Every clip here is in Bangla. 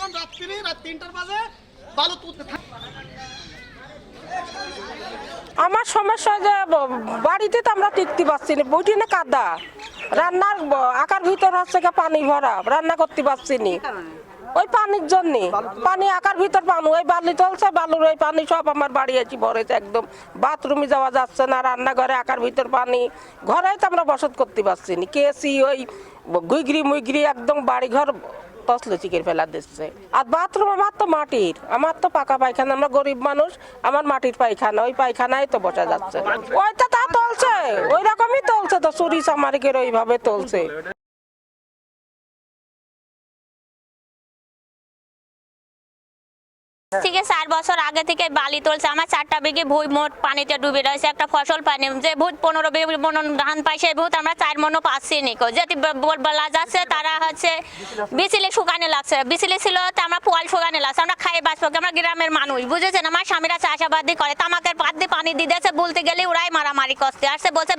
জন রাত 3টার বাজে বালু তুলতে আমার সমস্যা যে বাড়িতে তো আমরা টিকতে পারছি না, বইটি না কাদা, রান্নার আকার ভিতর হচ্ছে পানি ভরা, রান্না করতে পারছি না ওই পানির জন্য। পানি আকার ভিতর পানি, ওই বালি চলছে, বালুর ওই পানি সব আমার বাড়ি এসে ভরেছে, একদম বাথরুমে যাওয়া যাচ্ছে না, রান্নাঘরে আকার ভিতর পানি, ঘরে তো আমরা বসত করতে পারছি না, কেসি ওই গুইগরি মুইগরি একদম বাড়ি ঘর তসলে চিকের ফেলা দিচ্ছে। আর বাথরুম আমার তো মাটির, আমার তো পাকা পায়খানা, আমরা গরিব মানুষ, আমার মাটির পায়খানা, ওই পায়খানায় তো বসা যাচ্ছে, ওইটা তা চলছে, ওই রকমই চলছে, তো চুরি চামারিকের ওইভাবে চলছে। থেকে 4 বছর আগে থেকে বালি তুলছে, আমার 4টা বিঘে ভুই মোট পানিতে ডুবে রয়েছে, একটা ফসল পানি যে ভূত 15 বিঘে মন ধান পাই, সেই ভূত আমরা 4 মনও পাচ্ছি নিকো, যেটি বলা যাচ্ছে তারা হচ্ছে বিচলি শুকানে লাগছে, বিচলি ছিল তো আমরা পোয়াল শুকানে লাগছে, আমরা খাই বাঁচবো, আমরা গ্রামের মানুষ বুঝেছেন, আমার স্বামীরা চাষাবাদি করে, তামাকের পাত দিয়ে পানি দিয়ে দিয়েছে, বলতে গেলে ওরাই মারামারি করছে, আসছে বলছে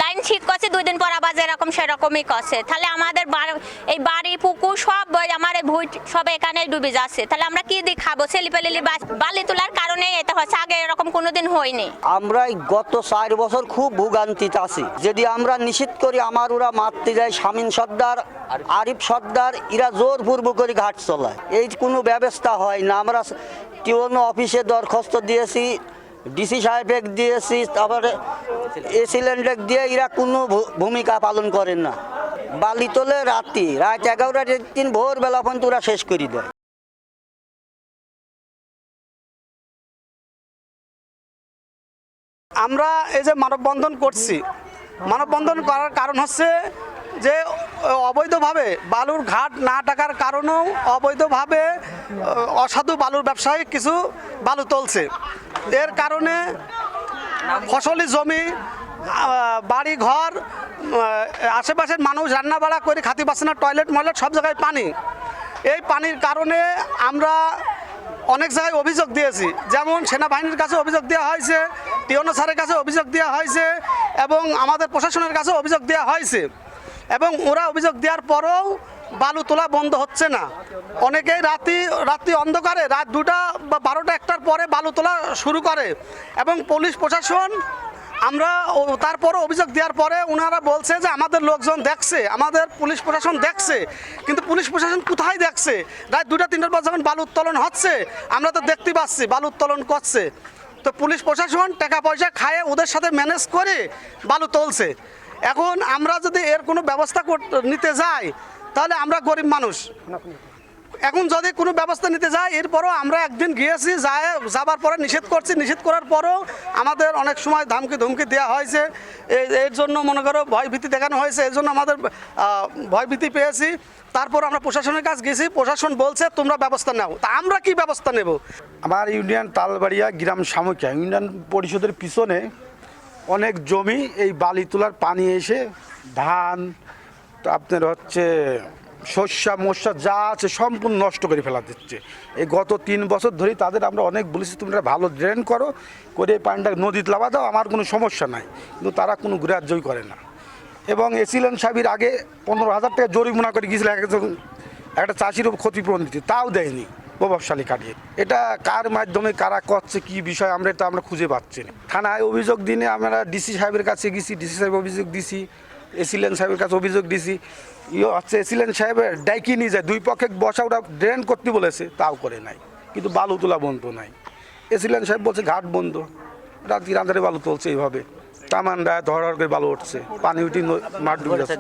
লাইন ঠিক করছে, 2 দিন পর আবার যেরকম সেরকমই করছে, তাহলে আমাদের এই বাড়ি পুকুর সব আমার এই ভুই সব এখানেই ডুবে যাচ্ছে, তাহলে আমরা কি দিয়ে খাবো? বালি তোলার কারণে এটা হচ্ছে, আগে এরকম কোনোদিন হয়নি। আমরা গত 4 বছর খুব ভোগান্তিতে আছি, যদি আমরা নিষেধ করি আমার ওরা মারতে যায়, শামীম সর্দার, আরিফ সর্দার, এরা জোরপূর্বক করে ঘাট চলায়, এই কোনো ব্যবস্থা হয় না। আমরা টিওনো অফিসে দরখাস্ত দিয়েছি, ডিসি সাহেবকে দিয়েছি, তারপরে এসিলেন্ডার দিয়ে, এরা কোনো ভূমিকা পালন করেন না। বালি তোলে রাত 11টার দিন ভোরবেলা পর্যন্ত ওরা শেষ করে দেয়। আমরা এই যে মানববন্ধন করছি, মানববন্ধন করার কারণ হচ্ছে যে অবৈধভাবে বালুর ঘাট না টাকার কারণেও অবৈধভাবে অসাধু বালুর ব্যবসায়ী কিছু বালু তুলছে, এর কারণে ফসলি জমি, বাড়ি ঘর, আশেপাশের মানুষ রান্না বাড়া করে খাতি পাচ্ছে না, টয়লেট ময়লেট সব জায়গায় পানি। এই পানির কারণে আমরা অনেক জায়গায় অভিযোগ দিয়েছি, যেমন সেনাবাহিনীর কাছে অভিযোগ দেওয়া হয়েছে, টিওনো স্যারের কাছে অভিযোগ দেওয়া হয়েছে, এবং আমাদের প্রশাসনের কাছে অভিযোগ দেওয়া হয়েছে, এবং ওরা অভিযোগ দেওয়ার পরেও বালু তোলা বন্ধ হচ্ছে না। অনেকেই রাত্রি অন্ধকারে রাত 2টা বা 12টা 1টার পরে বালু তোলা শুরু করে, এবং পুলিশ প্রশাসন আমরা তারপরে অভিযোগ দেওয়ার পরে ওনারা বলছে যে আমাদের লোকজন দেখছে, আমাদের পুলিশ প্রশাসন দেখছে, কিন্তু পুলিশ প্রশাসন কোথায় দেখছে? রাত 2টা 3টার পর যখন বালু উত্তোলন হচ্ছে আমরা তো দেখতে পাচ্ছি বালু উত্তোলন করছে, তো পুলিশ প্রশাসন টাকা পয়সা খায় ওদের সাথে ম্যানেজ করে বালু তুলছে। এখন আমরা যদি এর কোনো ব্যবস্থা নিতে যাই তাহলে আমরা গরিব মানুষ, এখন যদি কোনো ব্যবস্থা নিতে যাই, এরপরও আমরা একদিন গিয়েছি, যাবার পরে নিষেধ করছি, নিষেধ করার পরেও আমাদের অনেক সময় ধমকি দেওয়া হয়েছে, এর জন্য মনে করো ভয়ভীতি দেখানো হয়েছে, এর জন্য আমাদের ভয়ভীতি পেয়েছি। তারপর আমরা প্রশাসনের কাছে গেছি, প্রশাসন বলছে তোমরা ব্যবস্থা নাও, তা আমরা কি ব্যবস্থা নেব? আমার ইউনিয়ন তালবাড়িয়া গ্রাম সামুকিয়া ইউনিয়ন পরিষদের পিছনে অনেক জমি এই বালি তোলার পানি এসে ধান, আপনার হচ্ছে শস্য মশা যা আছে সম্পূর্ণ নষ্ট করে ফেলা দিচ্ছে। এই গত 3 বছর ধরেই তাদের আমরা অনেক বলেছি তোমরা ভালো ড্রেন করো, করে এই পানিটা নদীতে লাভা দাও, আমার কোনো সমস্যা নাই, কিন্তু তারা কোনো গ্রাহ্যই করে না। এবং এসিলেন সাহেবের আগে 15,000 টাকা জরিমানা করে গিয়েছিল একটা চাষির ক্ষতিপূরণ দিতে, তাও দেয়নি প্রভাবশালী কাটিয়ে। এটা কার মাধ্যমে কারা করছে কি বিষয় আমরা খুঁজে পাচ্ছি না। থানায় অভিযোগ দিনে আমরা ডিসি সাহেবের কাছে গেছি, ডিসি সাহেব অভিযোগ দিছি, এসিলেন সাহেবের কাছে অভিযোগ দিছি, হচ্ছে এসিলেন সাহেবের ডাইকি নিয়ে যায়, 2 পক্ষে বসা ওটা ড্রেন করতে বলেছে, তাও করে নাই, কিন্তু বালু তোলা বন্ধ নাই। এসিলেন সাহেব বলছে ঘাট বন্ধ, রাত্রি আন্ধারে বালু তুলছে, এইভাবে টামান দেয়, ধর করে বালু উঠছে, পানি উঠি মাঠ ডুবে যাচ্ছে।